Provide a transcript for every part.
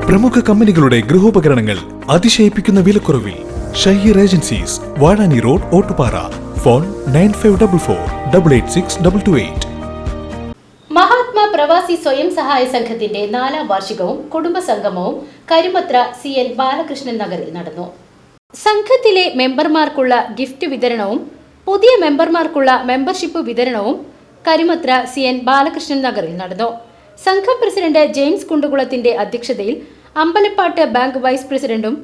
പ്രമുഖ കമ്പനികളുടെ ഗൃഹോപകരണങ്ങൾ അതിശയിപ്പിക്കുന്ന വിലക്കുറവിൽ. Shaheer agencies, Vazhani road, Ottupara. Phone 9544886228. Mahatma പ്രവാസി സ്വയം സഹായ സംഘത്തിന്റെ 4ാം വാർഷികവും കുടുംബ സംഗമവും കരിമത്ര CN ബാലകൃഷ്ണൻ നഗറിൽ നടന്നു. സംഘത്തിലെ മെമ്പർമാർക്കുള്ള ഗിഫ്റ്റ് വിതരണവും പുതിയ മെമ്പർമാർക്കുള്ള മെമ്പർഷിപ്പ് വിതരണവും കരിമത്ര CN ബാലകൃഷ്ണൻ നഗറിൽ നടന്നു. സംഘം പ്രസിഡന്റ് ജെയിംസ് കുണ്ടുകുളത്തിന്റെ അധ്യക്ഷതയിൽ അമ്പലപ്പാട്ട് ബാങ്ക് വൈസ് പ്രസിഡന്റും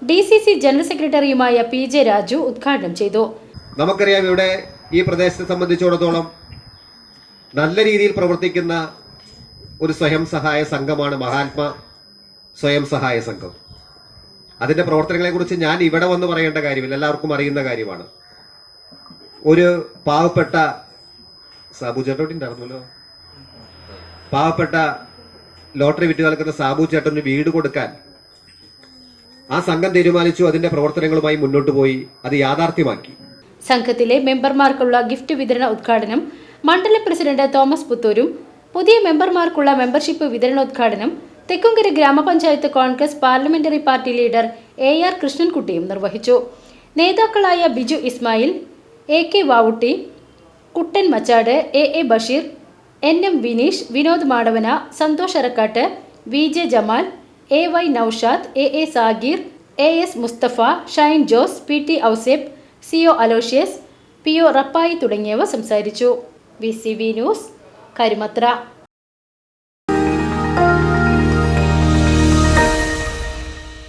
DCC ജനറൽ സെക്രട്ടറിയുമായ PJ രാജു ഉദ്ഘാടനം ചെയ്തു. നമുക്കറിയാം, ഇവിടെ ഈ പ്രദേശത്തെ സംബന്ധിച്ചിടത്തോളം നല്ല രീതിയിൽ പ്രവർത്തിക്കുന്ന ഒരു സ്വയം സഹായ സംഘമാണ് മഹാത്മാ സ്വയം സഹായ സംഘം. അതിന്റെ പ്രവർത്തനങ്ങളെ കുറിച്ച് ഞാൻ ഇവിടെ വന്ന് പറയേണ്ട കാര്യമില്ല, എല്ലാവർക്കും അറിയുന്ന കാര്യമാണ്. ഒരു പാവപ്പെട്ട സാബു ചേട്ടനുണ്ടായിരുന്നല്ലോ, പാവപ്പെട്ട ലോട്ടറി വിറ്റ് കളിക്കുന്ന സാബു ചേട്ടന് വീട് കൊടുക്കാൻ ആ സംഘം തീരുമാനിച്ചു. അതിന്റെ പ്രവർത്തനങ്ങളുമായി മുന്നോട്ട് പോയി അത് യാഥാർത്ഥ്യമാക്കി. സംഘത്തിലെ മെമ്പർമാർക്കുള്ള ഗിഫ്റ്റ് വിതരണ ഉദ്ഘാടനം മണ്ഡലം പ്രസിഡന്റ് തോമസ് പുത്തൂരും പുതിയ മെമ്പർമാർക്കുള്ള മെമ്പർഷിപ്പ് വിതരണോദ്ഘാടനം തെക്കുംകര ഗ്രാമപഞ്ചായത്ത് Congress parliamentary party leader AR കൃഷ്ണൻകുട്ടിയും നിർവഹിച്ചു. നേതാക്കളായ Biju Ismail, AK Vavutty, Kuttan Machad, AA Basheer, NM Vineesh, Vinod Madavana, Santhosh Arakkat, VJ Jamal, AY Noushad, AA Sageer, AS Musthafa, Shine Jose, PT Ouseph, CO Aloysius, PO Rappai തുടങ്ങിയവർ സംസാരിച്ചു. VCV news, Karimathra.